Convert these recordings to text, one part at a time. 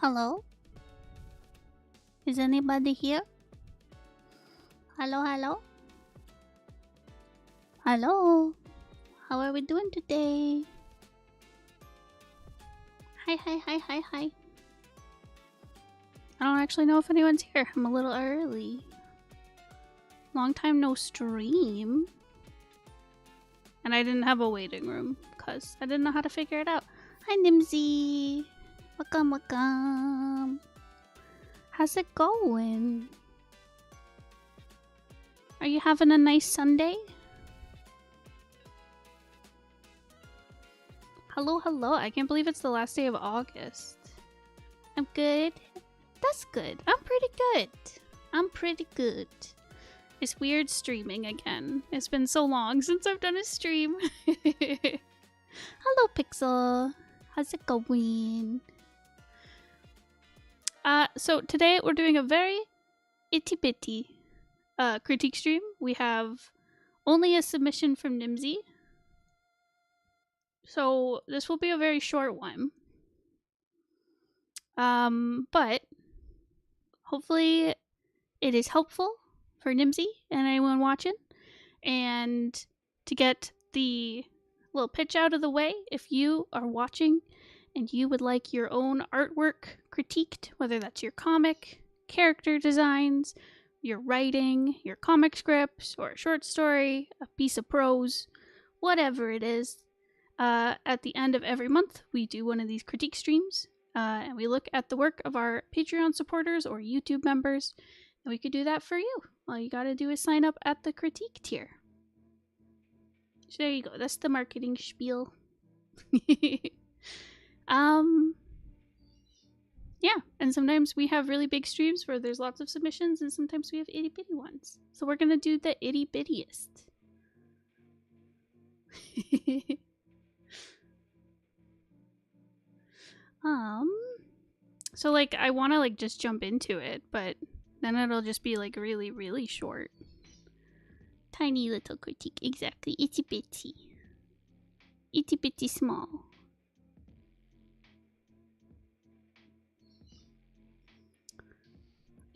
Hello? Is anybody here? Hello, hello? Hello? How are we doing today? Hi, hi, hi, hi, hi. I don't actually know if anyone's here. I'm a little early. Long time no stream. And I didn't have a waiting room because I didn't know how to figure it out. Hi, Nimsy. Welcome, welcome. How's it going? Are you having a nice Sunday? Hello, hello. I can't believe it's the last day of August. I'm good. That's good. I'm pretty good. I'm pretty good. It's weird streaming again. It's been so long since I've done a stream. Hello, Pixel. How's it going? So today we're doing a very itty bitty critique stream. We have only a submission from Nimsy. So this will be a very short one. But hopefully it is helpful for Nimsy and anyone watching. And to get the little pitch out of the way, if you are watching and you would like your own artwork critiqued, whether that's your comic, character designs, your writing, your comic scripts, or a short story, a piece of prose, whatever it is, at the end of every month, we do one of these critique streams, and we look at the work of our Patreon supporters or YouTube members, and we could do that for you. All you gotta do is sign up at the critique tier. So there you go. That's the marketing spiel. Yeah, and sometimes we have really big streams where there's lots of submissions, and sometimes we have itty bitty ones. So we're gonna do the itty bittiest. So like I want to like just jump into it, but then it'll just be like really, really short. Tiny little critique, exactly. Itty bitty. Itty bitty small.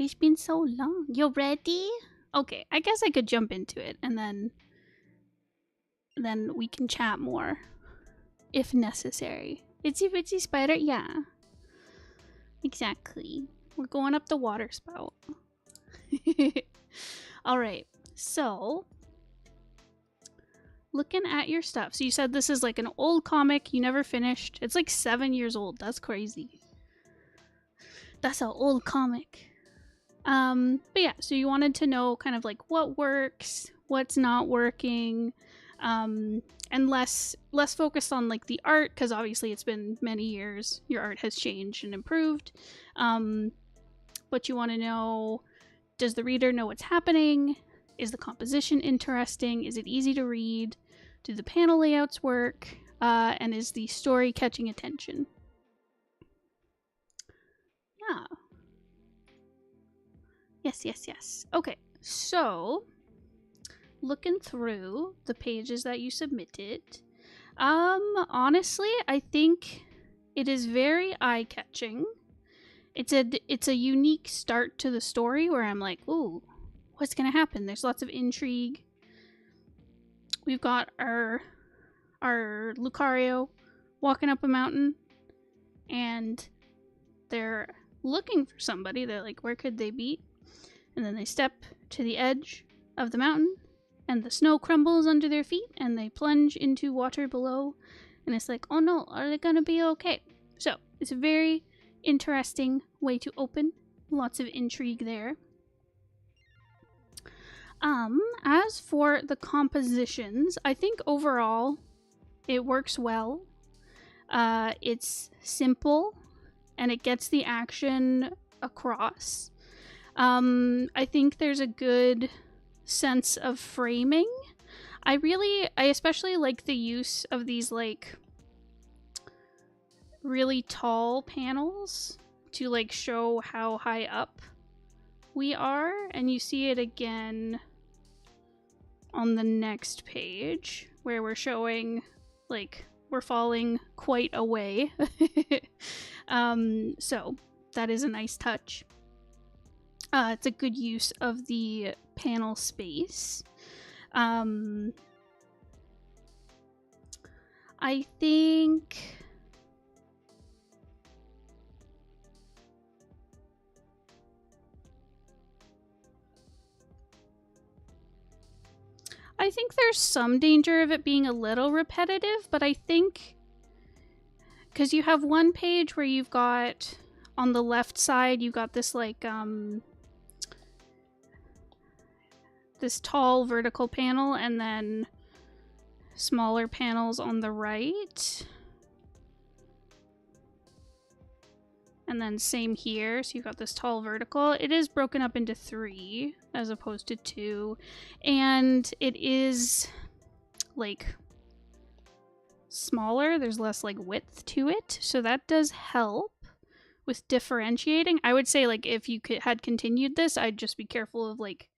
It's been so long. You ready? Okay, I guess I could jump into it and then we can chat more if necessary. Itsy bitsy spider, yeah. Exactly. We're going up the water spout. Alright, so looking at your stuff. So you said this is like an old comic you never finished. It's like 7 years old. That's crazy. That's an old comic. But yeah, so you wanted to know kind of like what works, what's not working, and less focused on like the art, because obviously it's been many years. Your art has changed and improved. But you want to know, does the reader know what's happening? Is the composition interesting? Is it easy to read? Do the panel layouts work? And is the story catching attention? Yeah. Yes. Okay, so looking through the pages that you submitted, honestly, I think it is very eye-catching. It's a unique start to the story where I'm like, ooh, what's gonna happen? There's lots of intrigue. We've got our Lucario walking up a mountain, and they're looking for somebody. They're like, where could they be? And then they step to the edge of the mountain, and the snow crumbles under their feet, and they plunge into water below. And it's like, oh no, are they gonna be okay? So it's a very interesting way to open. Lots of intrigue there. As for the compositions, I think overall it works well. It's simple and it gets the action across. I think there's a good sense of framing. I especially like the use of these like really tall panels to like show how high up we are, and you see it again on the next page where we're showing like we're falling quite a way. So that is a nice touch. It's a good use of the panel space. I think there's some danger of it being a little repetitive, but I think because you have one page where you've got on the left side, you got this like this tall vertical panel and then smaller panels on the right. And then same here, so you've got this tall vertical. It is broken up into 3 as opposed to 2. And it is like smaller, there's less like width to it. So that does help with differentiating. I would say like if you had continued this, I'd just be careful of like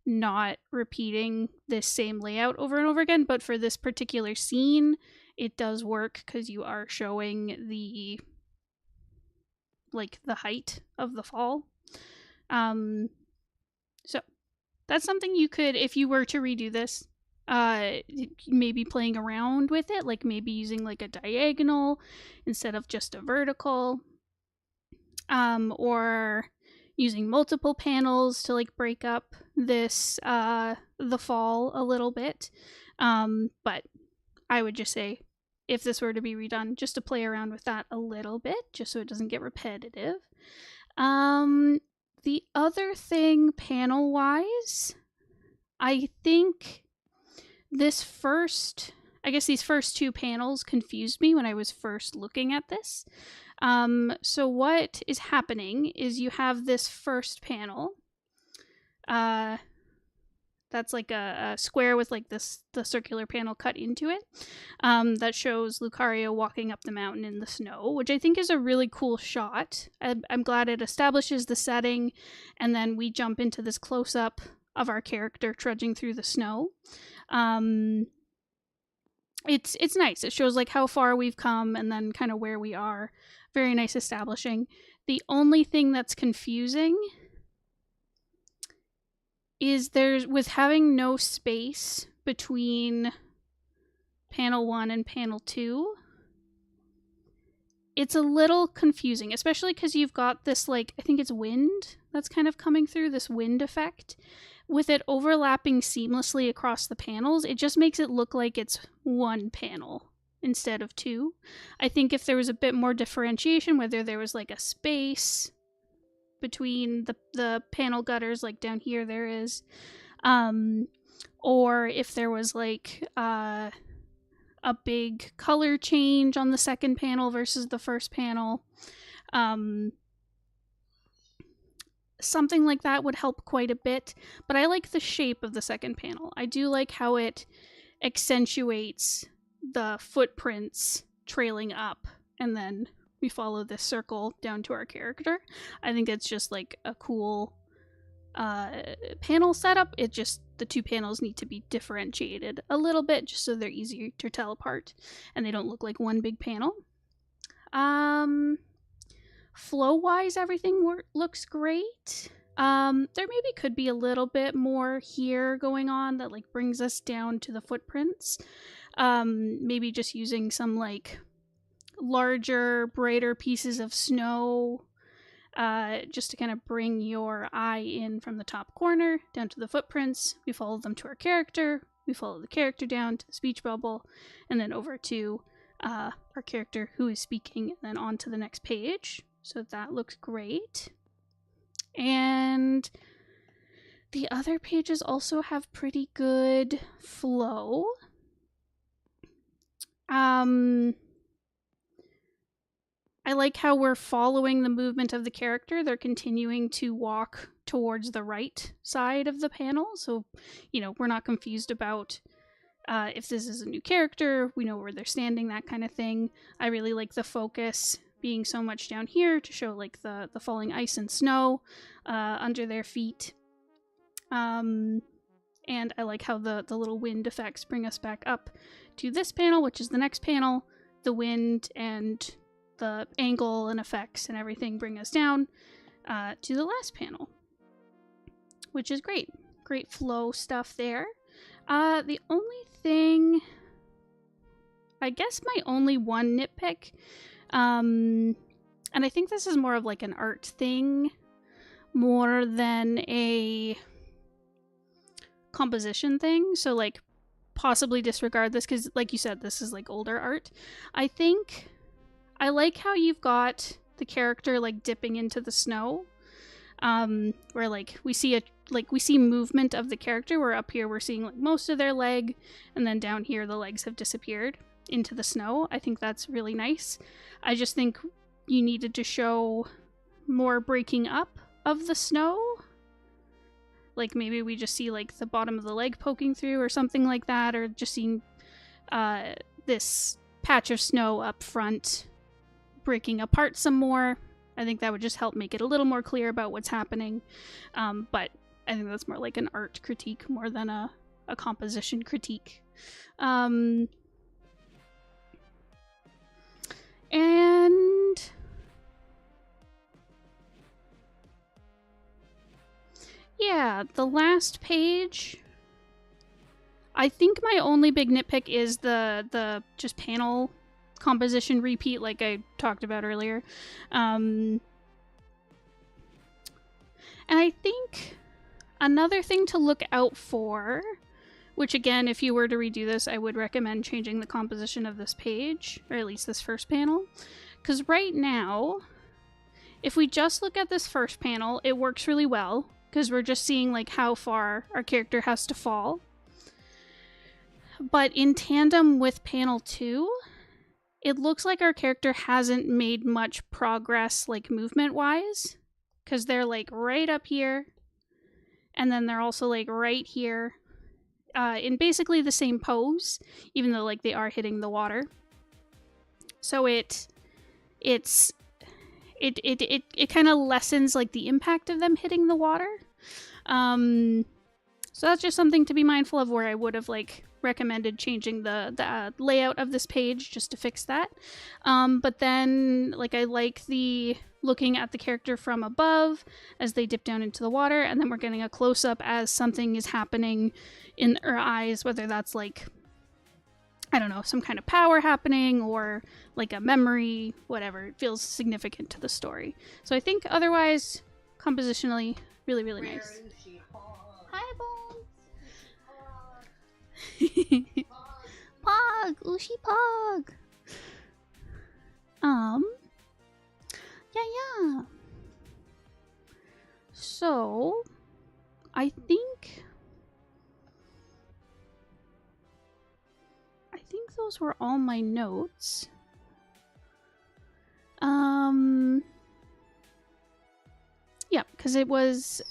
not repeating this same layout over and over again. But for this particular scene, it does work because you are showing the like the height of the fall. So that's something you could, if you were to redo this, maybe playing around with it, like maybe using like a diagonal instead of just a vertical, or using multiple panels to like break up this the fall a little bit. But I would just say, if this were to be redone, just to play around with that a little bit, just so it doesn't get repetitive. The other thing, panel-wise, I think these first 2 panels confused me when I was first looking at this. So what is happening is you have this first panel. That's like a square with like the circular panel cut into it, that shows Lucario walking up the mountain in the snow, which I think is a really cool shot. I'm glad it establishes the setting, and then we jump into this close-up of our character trudging through the snow. It's nice. It shows like how far we've come and then kind of where we are. Very nice establishing. The only thing that's confusing is with having no space between panel 1 and panel 2, it's a little confusing, especially because you've got this, like, I think it's wind that's kind of coming through, this wind effect. With it overlapping seamlessly across the panels, it just makes it look like it's one panel instead of 2. I think if there was a bit more differentiation, whether there was like a space between the panel gutters, like down here there is, or if there was like a big color change on the second panel versus the first panel, something like that would help quite a bit. But I like the shape of the second panel. I do like how it accentuates the footprints trailing up, and then we follow this circle down to our character. I think it's just like a cool panel setup. It just, the 2 panels need to be differentiated a little bit just so they're easier to tell apart and they don't look like one big panel. Flow-wise, everything looks great. There maybe could be a little bit more here going on that like brings us down to the footprints. Maybe just using some like larger, brighter pieces of snow, just to kind of bring your eye in from the top corner down to the footprints. We follow them to our character. We follow the character down to the speech bubble, and then over to our character who is speaking, and then on to the next page. So that looks great. And the other pages also have pretty good flow. I like how we're following the movement of the character. They're continuing to walk towards the right side of the panel. So, you know, we're not confused about if this is a new character, we know where they're standing, that kind of thing. I really like the focus being so much down here to show like the falling ice and snow under their feet. And I like how the little wind effects bring us back up to this panel, which is the next panel. The wind and the angle and effects and everything bring us down to the last panel, which is great. Great flow stuff there. The only thing, I guess my only one nitpick, and I think this is more of like an art thing more than a composition thing, so like possibly disregard this because like you said, this is like older art. I think I like how you've got the character like dipping into the snow, where like we see movement of the character, where up here we're seeing like most of their leg, and then down here the legs have disappeared into the snow. I think that's really nice. I just think you needed to show more breaking up of the snow. Like maybe we just see like the bottom of the leg poking through or something like that, or just seeing this patch of snow up front breaking apart some more. I think that would just help make it a little more clear about what's happening. But I think that's more like an art critique more than a composition critique. And yeah, the last page, I think my only big nitpick is the just panel composition repeat, like I talked about earlier. And I think another thing to look out for, which again, if you were to redo this, I would recommend changing the composition of this page, or at least this first panel. Because right now, if we just look at this first panel, it works really well, because we're just seeing like how far our character has to fall. But in tandem with panel 2, it looks like our character hasn't made much progress, like movement-wise, because they're like right up here, and then they're also like right here, in basically the same pose, even though like they are hitting the water. So it kind of lessens like the impact of them hitting the water. So that's just something to be mindful of, where I would have like recommended changing the layout of this page just to fix that. But then like I like the looking at the character from above as they dip down into the water, and then we're getting a close-up as something is happening in her eyes, whether that's like, I don't know, some kind of power happening or like a memory, whatever. It feels significant to the story. So I think otherwise, compositionally, really, really nice. Hi, Bones! Pog! Ushi Pog! Yeah. So, I think those were all my notes. Yeah, because it was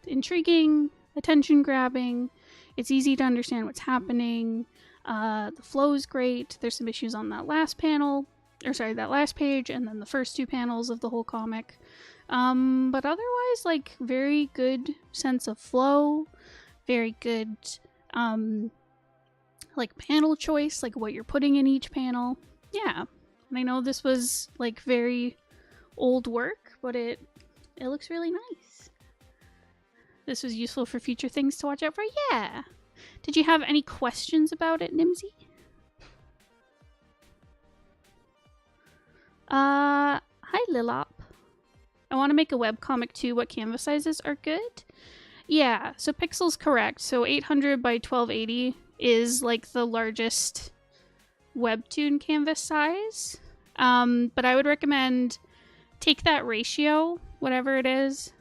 intriguing, attention-grabbing. It's easy to understand what's happening. The flow's great. There's some issues on that last panel, that last page, and then the first 2 panels of the whole comic. But otherwise, like, very good sense of flow, very good, like, panel choice, like what you're putting in each panel. Yeah, and I know this was, like, very old work, but it looks really nice. This was useful for future things to watch out for. Yeah. Did you have any questions about it, Nimsy? Hi, Lilop. I want to make a webcomic too. What canvas sizes are good? Yeah, so pixels correct. So 800 by 1280 is like the largest webtoon canvas size. But I would recommend take that ratio, whatever it is.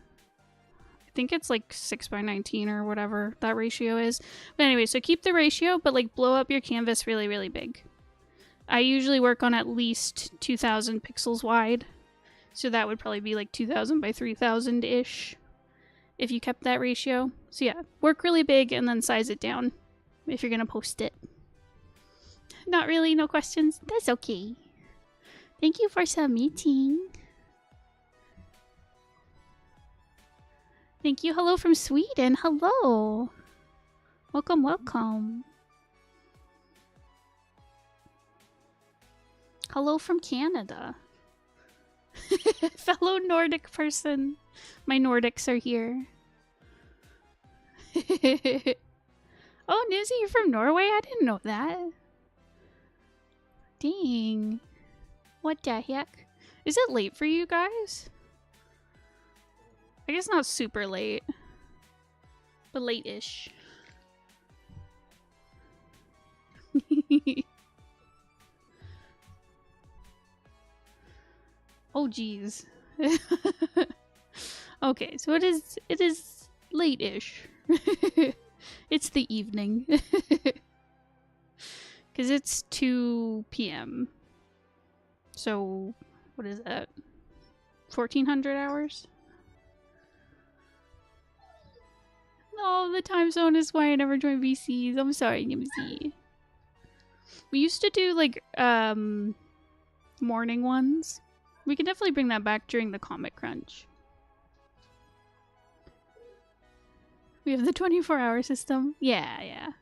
I think it's like 6 by 19 or whatever that ratio is. But anyway, so keep the ratio, but like blow up your canvas really, really big. I usually work on at least 2000 pixels wide. So that would probably be like 2000 by 3000-ish if you kept that ratio. So yeah, work really big and then size it down if you're going to post it. Not really, no questions? That's okay. Thank you for submitting. Thank you. Hello from Sweden. Hello. Welcome, welcome. hello from Canada. Fellow Nordic person. My Nordics are here. Oh, Nizzy, you're from Norway? I didn't know that. Dang. What the heck? Is it late for you guys? I guess not super late, but late-ish. Oh, geez. Okay, so it is late-ish. It's the evening. Because it's 2 p.m. So, what is that? 1400 hours? No, the time zone is why I never joined VCs. I'm sorry, Nimsy. We used to do, like, morning ones. We can definitely bring that back during the Comic Crunch. We have the 24-hour system. Yeah.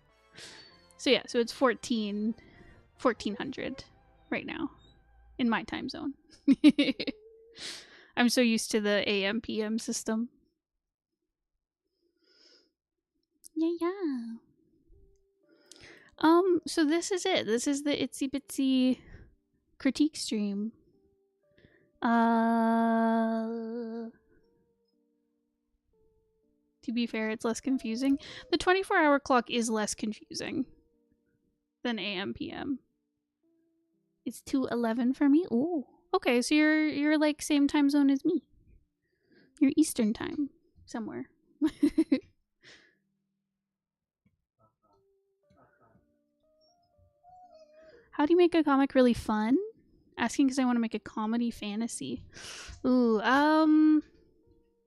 So yeah, so it's 1400 right now in my time zone. I'm so used to the AM PM system. Yeah. So this is it. This is the Itsy Bitsy critique stream. To be fair, it's less confusing. The 24-hour clock is less confusing than AM PM. It's 2:11 for me. Ooh. Okay, so you're like same time zone as me. You're Eastern time somewhere. How do you make a comic really fun? Asking because I want to make a comedy fantasy. Ooh,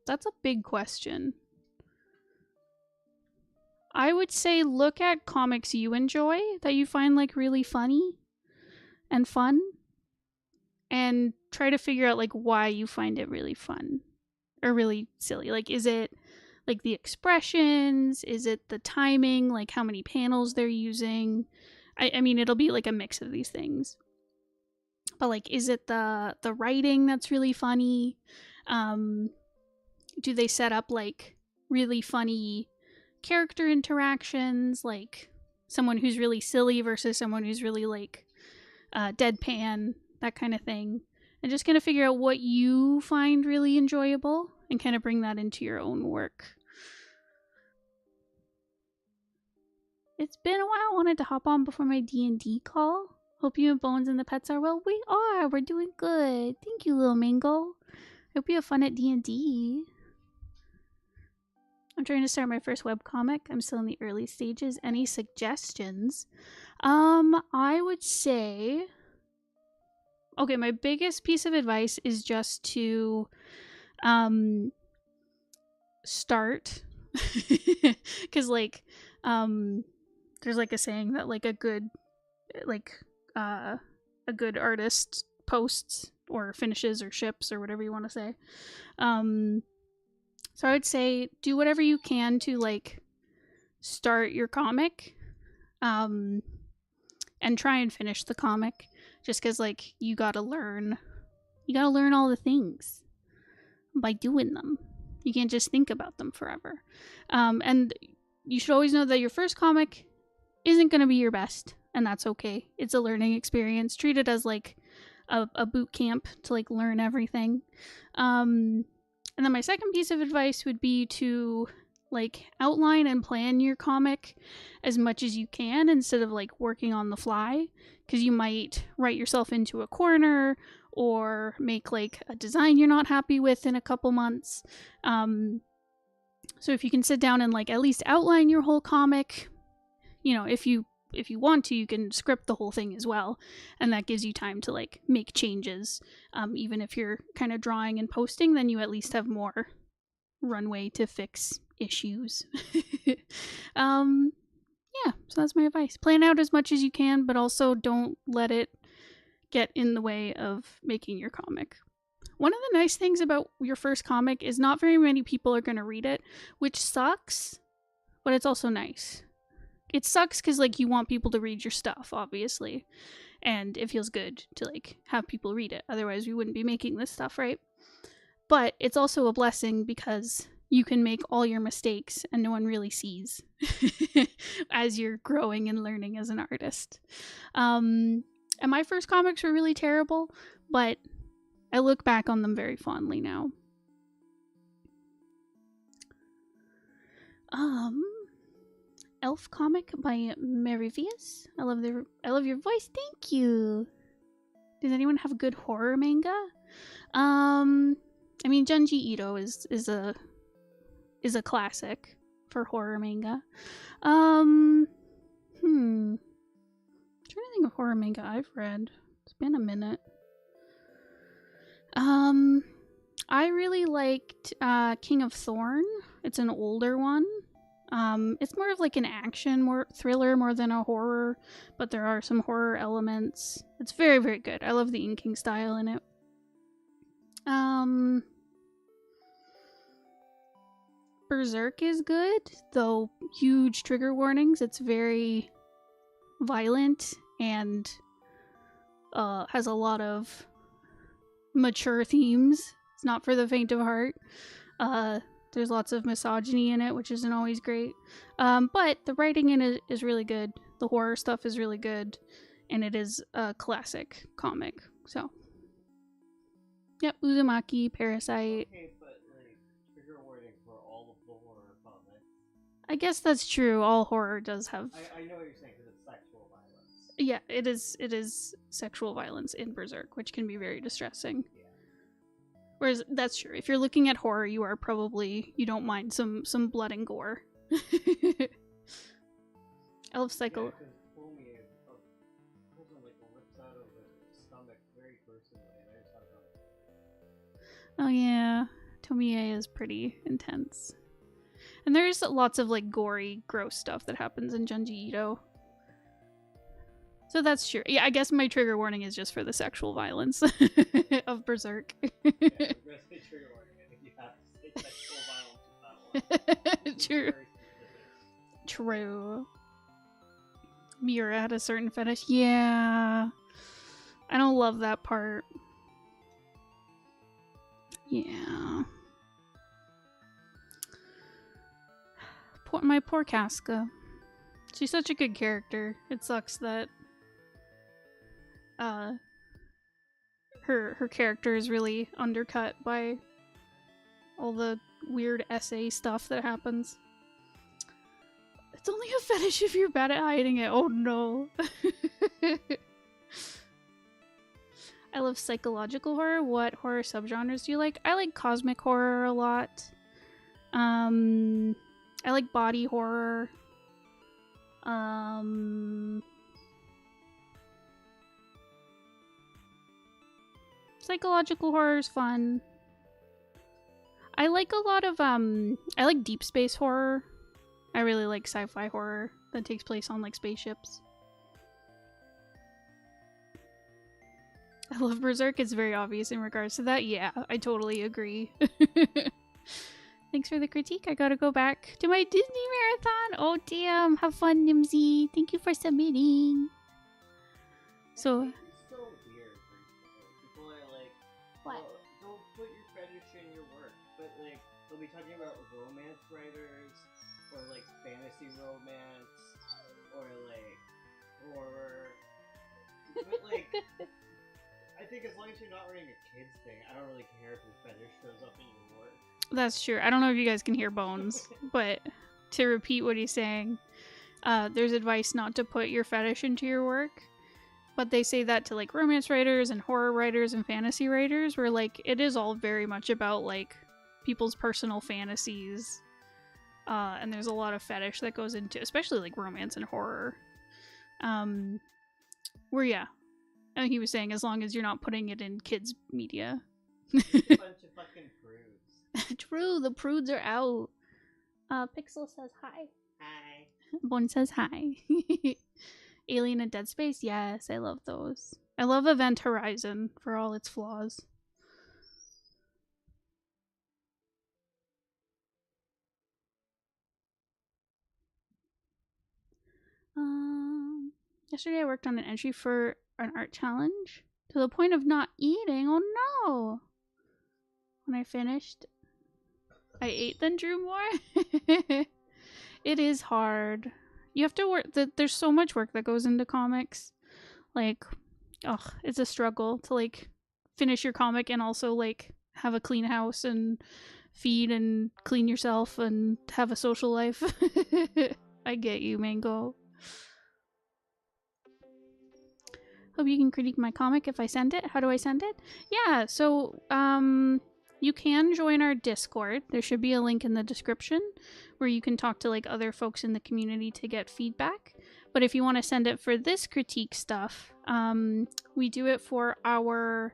that's a big question. I would say look at comics you enjoy that you find like really funny and fun, and try to figure out like why you find it really fun or really silly. Like, is it like the expressions? Is it the timing? Like how many panels they're using? I mean, it'll be like a mix of these things. But like, is it the writing that's really funny? Do they set up like really funny character interactions, like someone who's really silly versus someone who's really like deadpan, that kind of thing? And just kind of figure out what you find really enjoyable and kind of bring that into your own work. It's been a while. I wanted to hop on before my D&D call. Hope you and Bones and the pets are well. We are. We're doing good. Thank you, little Mingo. Hope you have fun at D&D. I'm trying to start my first webcomic. I'm still in the early stages. Any suggestions? I would say... Okay, my biggest piece of advice is just to start. Because, like, there's like a saying that like a good artist posts or finishes or ships or whatever you want to say. So I would say do whatever you can to like start your comic, and try and finish the comic, just because like you gotta learn all the things by doing them. You can't just think about them forever. And you should always know that your first comic isn't going to be your best, and that's okay. It's a learning experience. Treat it as like a boot camp to like learn everything. And then my second piece of advice would be to like outline and plan your comic as much as you can instead of like working on the fly, because you might write yourself into a corner or make like a design you're not happy with in a couple months. So if you can sit down and like at least outline your whole comic, you know, if you want to, you can script the whole thing as well, and that gives you time to like make changes. Even if you're kind of drawing and posting, then you at least have more runway to fix issues. Yeah, so that's my advice. Plan out as much as you can, but also don't let it get in the way of making your comic. One of the nice things about your first comic is not very many people are going to read it, which sucks, but it's also nice. It sucks because like you want people to read your stuff, obviously, and it feels good to like have people read it. Otherwise, we wouldn't be making this stuff, right? But it's also a blessing because you can make all your mistakes and no one really sees as you're growing and learning as an artist. And my first comics were really terrible, but I look back on them very fondly now. Elf comic by Marivius. I love your voice. Thank you. Does anyone have a good horror manga? I mean, Junji Ito is a classic for horror manga. I'm trying to think of horror manga I've read. It's been a minute. I really liked King of Thorn. It's an older one. It's more of like an action thriller more than a horror, but there are some horror elements. It's very, very good. I love the inking style in it. Berserk is good, though huge trigger warnings. It's very violent and has a lot of mature themes. It's not for the faint of heart. There's lots of misogyny in it, which isn't always great. But the writing in it is really good. The horror stuff is really good. And it is a classic comic. So, yep, Uzumaki, Parasite. Okay, but like, trigger warning for all of the horror comics. I guess that's true. All horror does have... I know what you're saying, because it's sexual violence. Yeah, it is sexual violence in Berserk, which can be very distressing. Yeah. Whereas, that's true. If you're looking at horror, you don't mind some blood and gore. I love psycho... Yeah, Oh yeah, Tomie is pretty intense. And there's lots of like gory, gross stuff that happens in Junji Ito. So that's true. Yeah, I guess my trigger warning is just for the sexual violence of Berserk. Yeah, trigger warning. I think you have to say sexual violence with that one. True. True. Miura had a certain fetish. Yeah. I don't love that part. Yeah. My poor Casca. She's such a good character. It sucks that her character is really undercut by all the weird essay stuff that happens. It's only a fetish if you're bad at hiding it. Oh no. I love psychological horror. What horror subgenres do you like? I like cosmic horror a lot. I like body horror. Psychological horror is fun. I like a lot of I like deep space horror. I really like sci-fi horror that takes place on like spaceships. I love Berserk. It's very obvious in regards to that. Yeah, I totally agree. Thanks for the critique. I gotta go back to my Disney marathon. Oh, damn. Have fun, Nimsy. Thank you for submitting. So... It's so weird. People are like, what? Don't put your fetish in your work. But, like, they'll be talking about romance writers, or, like, fantasy romance, or, like, horror. But, like... I think as long as you're not wearing a kid's thing, I don't really care if your fetish shows up in your work. That's true. I don't know if you guys can hear Bones, but to repeat what he's saying, there's advice not to put your fetish into your work, but they say that to like romance writers and horror writers and fantasy writers, where like it is all very much about like people's personal fantasies, and there's a lot of fetish that goes into, especially like romance and horror, where yeah. And he was saying as long as you're not putting it in kids' media. It's a bunch of fucking prudes. True, the prudes are out. Pixel says hi. Hi. Bon says hi. Alien and Dead Space? Yes, I love those. I love Event Horizon for all its flaws. Yesterday I worked on an entry for an art challenge to the point of not eating. Oh no! When I finished, I ate then drew more. It is hard. You have to work. There's so much work that goes into comics. Like, ugh, it's a struggle to like finish your comic and also like have a clean house and feed and clean yourself and have a social life. I get you, Mango. Hope you can critique my comic if I send it. How do I send it? Yeah, so you can join our Discord. There should be a link in the description where you can talk to like other folks in the community to get feedback. But if you want to send it for this critique stuff, we do it for our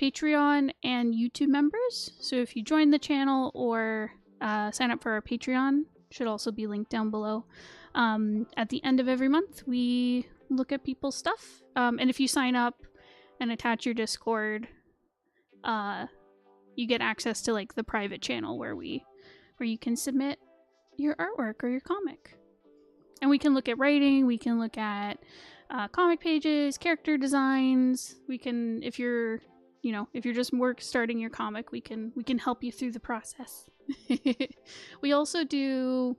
Patreon and YouTube members. So if you join the channel or sign up for our Patreon, should also be linked down below. At the end of every month, we look at people's stuff. And if you sign up and attach your Discord, you get access to like the private channel where you can submit your artwork or your comic. And we can look at writing, we can look at comic pages, character designs. We can, if you're just starting your comic, we can help you through the process. We also do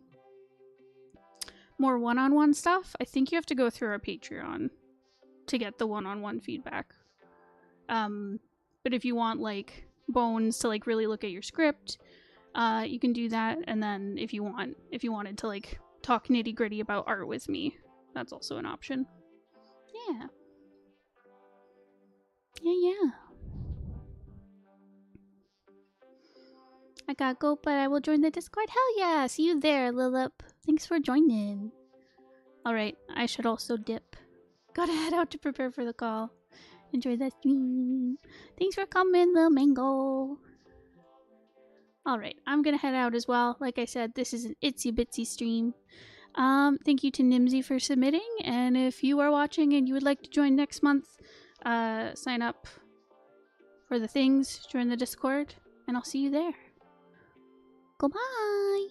more one-on-one stuff. I think you have to go through our Patreon to get the one-on-one feedback. But if you want like Bones to like really look at your script, you can do that. And then if you wanted to like talk nitty-gritty about art with me, that's also an option. Yeah. I gotta go, but I will join the Discord. Hell yeah! See you there, Lilip. Thanks for joining. Alright, I should also dip. Gotta head out to prepare for the call. Enjoy the stream. Thanks for coming, Lil Mango. Alright, I'm gonna head out as well. Like I said, this is an itsy bitsy stream. Thank you to Nimsy for submitting, and if you are watching and you would like to join next month, sign up for the things, join the Discord, and I'll see you there. Goodbye!